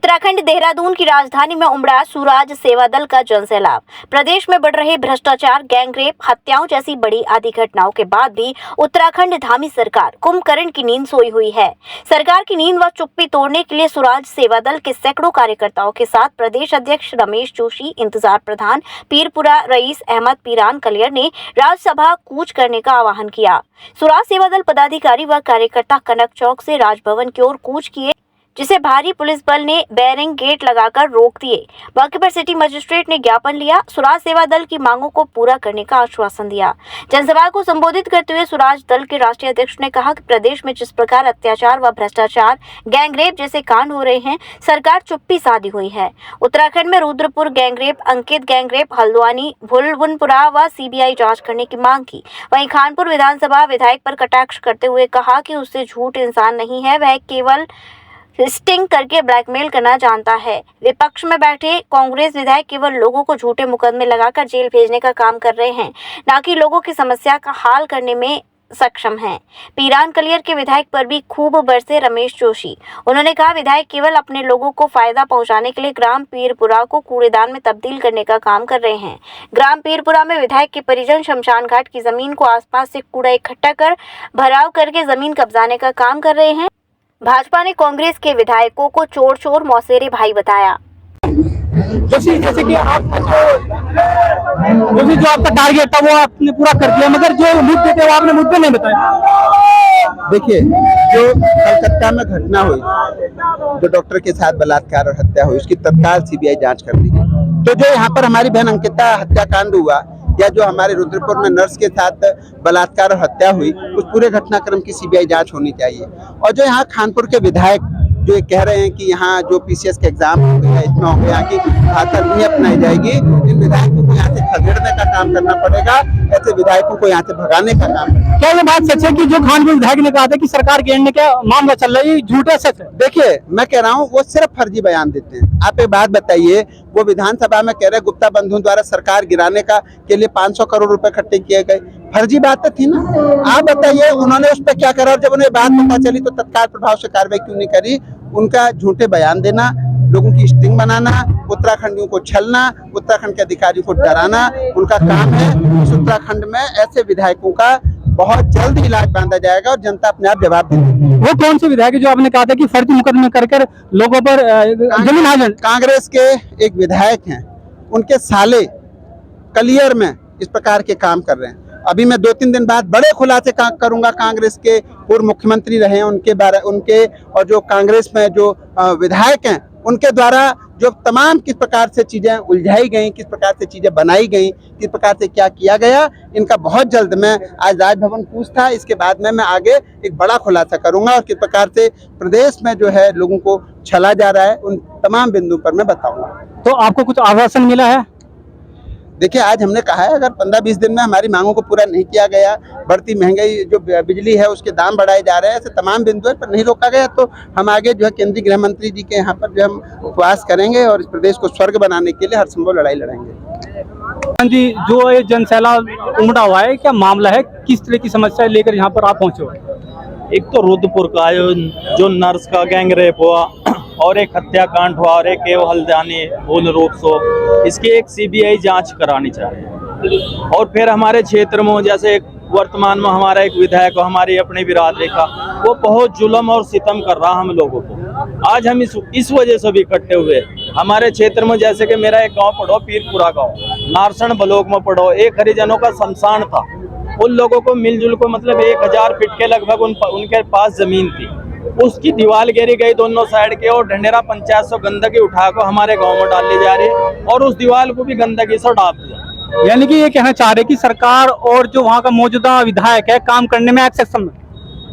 उत्तराखंड देहरादून की राजधानी में उमड़ा स्वराज सेवा दल का जनसैलाब। प्रदेश में बढ़ रहे भ्रष्टाचार, गैंगरेप, हत्याओं जैसी बड़ी आदि घटनाओं के बाद भी उत्तराखंड धामी सरकार कुंभकर्ण की नींद सोई हुई है। सरकार की नींद व चुप्पी तोड़ने के लिए स्वराज सेवा दल के सैकड़ों कार्यकर्ताओं के साथ प्रदेश अध्यक्ष रमेश जोशी, इंतजार प्रधान पीरपुरा रईस अहमद पीरान कलियर ने राज्यसभा कूच करने का आह्वान किया। स्वराज सेवा दल पदाधिकारी व कार्यकर्ता कनक चौक से राजभवन की ओर कूच किए, जिसे भारी पुलिस बल ने बैरिंग गेट लगाकर रोक दिए। मौके पर सिटी मजिस्ट्रेट ने ज्ञापन लिया, स्वराज सेवा दल की मांगों को पूरा करने का आश्वासन दिया। जनसभा को संबोधित करते हुए स्वराज दल के राष्ट्रीय अध्यक्ष ने कहा कि प्रदेश में जिस प्रकार अत्याचार व भ्रष्टाचार, गैंगरेप जैसे कांड हो रहे हैं, सरकार चुप्पी साधी हुई है। उत्तराखंड में रुद्रपुर गैंगरेप, अंकित गैंगरेप, हल्द्वानी, भुलवनपुरा व सीबीआई जांच करने की मांग की। वहीं खानपुर विधानसभा विधायक पर कटाक्ष करते हुए कहा कि उससे झूठ इंसान नहीं है, वह केवल स्टिंग करके ब्लैकमेल करना जानता है। विपक्ष में बैठे कांग्रेस विधायक केवल लोगों को झूठे मुकदमे लगाकर जेल भेजने का काम कर रहे हैं, न कि लोगों की समस्या का हल करने में सक्षम हैं। पीरान कलियर के विधायक पर भी खूब बरसे रमेश जोशी। उन्होंने कहा, विधायक केवल अपने लोगों को फायदा पहुंचाने के लिए ग्राम पीरपुरा को कूड़ेदान में तब्दील करने का काम कर रहे हैं। ग्राम पीरपुरा में विधायक के परिजन शमशान घाट की जमीन को आसपास से कूड़ा इकट्ठा कर भराव करके जमीन कब्जाने का काम कर रहे हैं। भाजपा ने कांग्रेस के विधायकों को चोर चोर मौसेरे भाई बताया। जैसे कि आप जो आपका टारगेट था वो आपने पूरा कर दिया, मगर जो मुद्दे थे वो आपने मुद्दे नहीं बताए। देखिए, जो कलकत्ता में घटना हुई, जो डॉक्टर के साथ बलात्कार और हत्या हुई, उसकी तत्काल सीबीआई जांच कर ली है। तो जो यहाँ पर हमारी बहन अंकिता हत्याकांड हुआ, या जो हमारे रुद्रपुर में नर्स के साथ बलात्कार और हत्या हुई, उस पूरे घटनाक्रम की सीबीआई जांच होनी चाहिए। और जो यहाँ खानपुर के विधायक जो कह रहे हैं कि यहाँ जो पीसीएस के एग्जाम हो गया, इतना हो गया कि भाषा नहीं अपनाई जाएगी, इन विधायकों को यहाँ से खदेड़ने का काम करना पड़ेगा, ऐसे विधायकों को यहाँ से भगाने का काम। क्या ये बात सच है कि जो खानपुर विधायक ने कहा था कि सरकार घेरने का मामला चल रहा है, झूठ है सच है? देखिए, मैं कह रहा हूँ वो सिर्फ फर्जी बयान देते हैं। आप एक बात बताइए, वो विधानसभा में कह रहे गुप्ता बंधु द्वारा सरकार गिराने का के लिए 500 करोड़ रुपए इकट्ठे किए गए, फर्जी बात थी ना। आप बताइए उन्होंने उस पर क्या करा, और जब उन्हें बात पता चली तो तत्काल प्रभाव से कार्रवाई क्यों नहीं करी? उनका झूठे बयान देना, लोगों की स्टिंग बनाना, उत्तराखंडियों को छलना, उत्तराखंड के अधिकारियों को डराना उनका काम है। इस उत्तराखंड में ऐसे विधायकों का बहुत जल्द इलाज बांधा जाएगा और जनता अपने आप जवाब देगी। वो कौन से विधायक जो आपने कहा था कि फर्जी मुकदमे कर लोगों पर जमीन हासिल? कांग्रेस के एक विधायक हैं, उनके साले कलियर में इस प्रकार के काम कर रहे हैं। अभी मैं 2-3 दिन बाद बड़े खुलासे करूंगा। कांग्रेस के पूर्व मुख्यमंत्री रहे हैं, उनके और जो कांग्रेस में जो विधायक हैं, उनके द्वारा जो तमाम किस प्रकार से चीजें उलझाई गई, किस प्रकार से चीजें बनाई गई, किस प्रकार से क्या किया गया, इनका बहुत जल्द मैं आज राजभवन कूच था, इसके बाद में मैं आगे एक बड़ा खुलासा करूंगा और किस प्रकार से प्रदेश में जो है लोगों को छला जा रहा है, उन तमाम बिंदुओं पर मैं बताऊंगा। तो आपको कुछ आश्वासन मिला है? देखिए, आज हमने कहा है अगर 15-20 दिन में हमारी मांगों को पूरा नहीं किया गया, बढ़ती महंगाई जो बिजली है उसके दाम बढ़ाए जा रहे हैं, ऐसे तमाम बिंदुओं पर नहीं रोका गया, तो हम आगे जो है केंद्रीय गृह मंत्री जी के यहाँ पर जो हम उपवास करेंगे और इस प्रदेश को स्वर्ग बनाने के लिए हर संभव लड़ाई लड़ेंगे। हाँ जी, जो ये जनसैलाब उमड़ा हुआ है, क्या मामला है, किस तरह की समस्या लेकर यहाँ पर आप पहुँचे हो? एक तो रुद्रपुर का जो नर्स का गैंगरेप हुआ और एक हत्याकांड हुआ और एक हल्द्वानी भूल रूप सो, इसकी एक सीबीआई जांच करानी चाहिए। और फिर हमारे क्षेत्र में जैसे वर्तमान में हमारा एक विधायक हमारी अपनी बिरादरी का, वो बहुत जुल्म और सितम कर रहा हम लोगों को। आज हम इस वजह से भी इकट्ठे हुए। हमारे क्षेत्र में जैसे कि मेरा एक गांव पढ़ो, पीरपुरा गांव, नारसण ब्लॉक में पढ़ो, एक हरिजनों का शमशान था। उन लोगों को मिलजुल को मतलब 1000 फीट के लगभग उनके पास जमीन थी, उसकी दीवार घेरी गई दोनों साइड के, और ढंडेरा पंचायत से गंदगी उठा कर हमारे गांव में डाली जा रही है और उस दीवार को भी गंदगी से डाल दिया। यानी कि ये कहना चाह रहे कि सरकार और जो वहाँ का मौजूदा विधायक है काम करने में सक्षम है।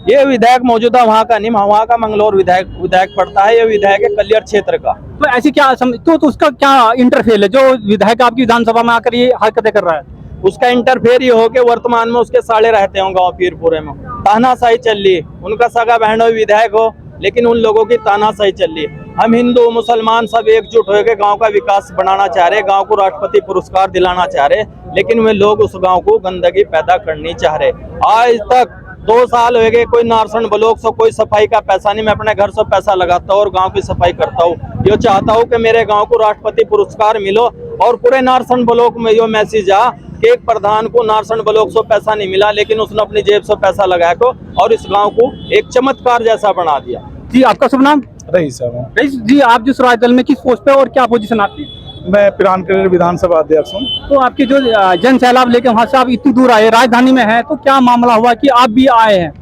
ये विधायक मौजूदा वहाँ का नहीं, वहाँ का मंगलौर विधायक पड़ता है, ये विधायक है कलियर क्षेत्र का। तो ऐसी क्या तो उसका क्या इंटरफेयर है जो विधायक आपकी विधानसभा में आकर ये हरकतें कर रहा है? उसका इंटरफेयर ये हो के वर्तमान में उसके साले रहते हो गाँव पीरपुरे में, तानाशाही चल रही है। उनका सगा बहन हो विधायक हो, लेकिन उन लोगों की तानाशाही चल रही है। हम हिंदू मुसलमान सब एकजुट होकर गांव का विकास बनाना चाह रहे, गांव को राष्ट्रपति पुरस्कार दिलाना चाह रहे, लेकिन वे लोग उस गांव को गंदगी पैदा करनी चाह रहे। आज तक 2 साल हो गए कोई नारसन ब्लॉक से कोई सफाई का पैसा नहीं। मैं अपने घर से पैसा लगाता हूँ और गांव की सफाई करता हूँ। ये चाहता हूँ कि मेरे गांव को राष्ट्रपति पुरस्कार मिलो और पूरे नारसन ब्लॉक में ये मैसेज आ कि एक प्रधान को नारसन ब्लॉक से पैसा नहीं मिला, लेकिन उसने अपनी जेब से पैसा लगाया को और इस गांव को एक चमत्कार जैसा बना दिया। जी आपका शुभ नाम? रईस है मैं। रईस जी, आप जो स्वराज दल में किस पोस्ट पे और क्या पोजीशन आपकी? मैं पिरानकरेर विधानसभा अध्यक्ष हूँ। तो आपके जो जन सैलाब लेके वहाँ से आप इतनी दूर आए, राजधानी में है, तो क्या मामला हुआ कि आप भी आए हैं?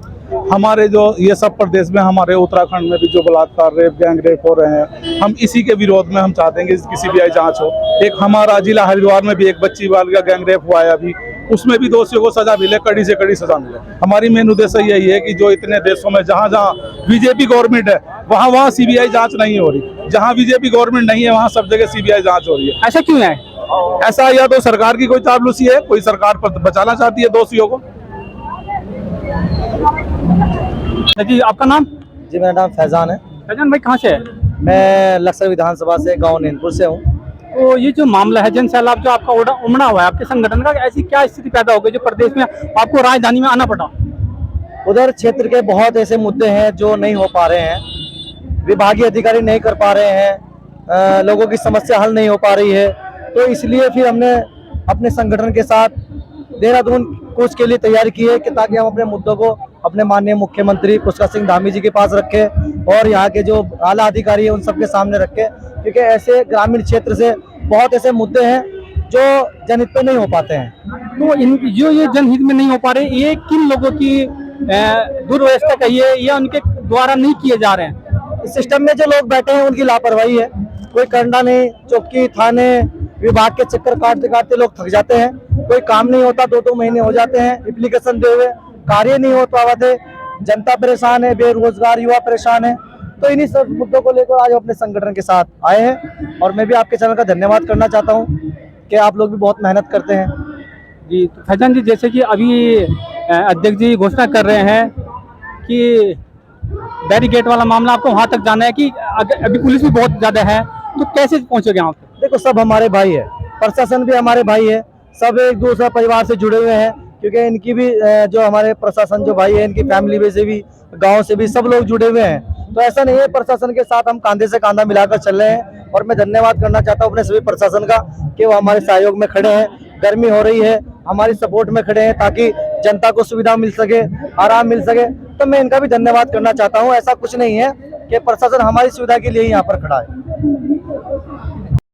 हमारे जो ये सब प्रदेश में, हमारे उत्तराखंड में भी जो बलात्कार, रेप, गैंग रेप हो रहे हैं, हम इसी के विरोध में हम चाहते हैं कि इसकी सीबीआई जांच हो। एक हमारा जिला हरिद्वार में भी एक बच्ची वाल का गैंग रेप हुआ है अभी, उसमें भी दोषियों को सजा मिले, कड़ी से कड़ी सजा मिले। हमारी मेन उद्देश्य यही है कि जो इतने देशों में जहाँ जहाँ बीजेपी गवर्नमेंट है वहाँ सीबीआई जांच नहीं हो रही, जहाँ बीजेपी गवर्नमेंट नहीं है वहाँ सब जगह सीबीआई जांच हो रही है। ऐसा क्यों है? ऐसा या तो सरकार की कोई चापलूसी है, कोई सरकार पर बचाना चाहती है दोषियों को। जी आपका नाम? जी मेरा नाम फैजान है। फैजान भाई कहाँ से है? मैं लक्सर विधानसभा से गांव नैनपुर से हूँ। तो ये जो मामला है जन सैलाब जो आपका उमड़ा हुआ है आपके संगठन का, ऐसी क्या स्थिति पैदा हो गई जो प्रदेश में आपको राजधानी में आना पड़ा? उधर क्षेत्र के बहुत ऐसे मुद्दे हैं जो नहीं हो पा रहे हैं, विभागीय अधिकारी नहीं कर पा रहे हैं, लोगों की समस्या हल नहीं हो पा रही है। तो इसलिए फिर हमने अपने संगठन के साथ देहरादून कूच के लिए तैयारी की है कि ताकि हम अपने मुद्दों को अपने माननीय मुख्यमंत्री पुष्कर सिंह धामी जी के पास रखें और यहाँ के जो आला अधिकारी है उन सबके सामने रखें, क्योंकि ऐसे ग्रामीण क्षेत्र से बहुत ऐसे मुद्दे हैं जो जनहित पे नहीं हो पाते हैं। तो जो ये जनहित में नहीं हो पा रहे, ये किन लोगों की दुर्व्यवस्था कहिए या उनके द्वारा नहीं किए जा रहे हैं? इस सिस्टम में जो लोग बैठे हैं उनकी लापरवाही है, कोई करना नहीं, चौकी थाने विभाग के चक्कर काटते काटते लोग थक जाते हैं, कोई काम नहीं होता, 2-2 महीने हो जाते हैं एप्लीकेशन दे हुए, कार्य नहीं हो पाते, जनता परेशान है, बेरोजगार युवा परेशान है। तो इन्हीं सब मुद्दों को लेकर आज अपने संगठन के साथ आए हैं और मैं भी आपके चैनल का धन्यवाद करना चाहता हूं कि आप लोग भी बहुत मेहनत करते हैं। जी तो फैजान जी, जैसे कि अभी अध्यक्ष जी घोषणा कर रहे हैं कि बैरिकेड वाला मामला आपको वहां तक जाना है कि अभी पुलिस भी बहुत ज्यादा है, तो कैसे पहुंचोगे वहां पे? देखो सब हमारे भाई है, प्रशासन भी हमारे भाई है, सब एक दूसरा परिवार से जुड़े हुए हैं, क्योंकि इनकी भी जो हमारे प्रशासन जो भाई है इनकी फैमिली में से भी, गांव से भी सब लोग जुड़े हुए हैं। तो ऐसा नहीं है, प्रशासन के साथ हम कांधे से कांधा मिलाकर चल रहे हैं और मैं धन्यवाद करना चाहता हूँ अपने सभी प्रशासन का कि वो हमारे सहयोग में खड़े हैं। गर्मी हो रही है, हमारी सपोर्ट में खड़े हैं ताकि जनता को सुविधा मिल सके, आराम मिल सके, तो मैं इनका भी धन्यवाद करना चाहता हूँ। ऐसा कुछ नहीं है कि प्रशासन हमारी सुविधा के लिए ही यहाँ पर खड़ा है।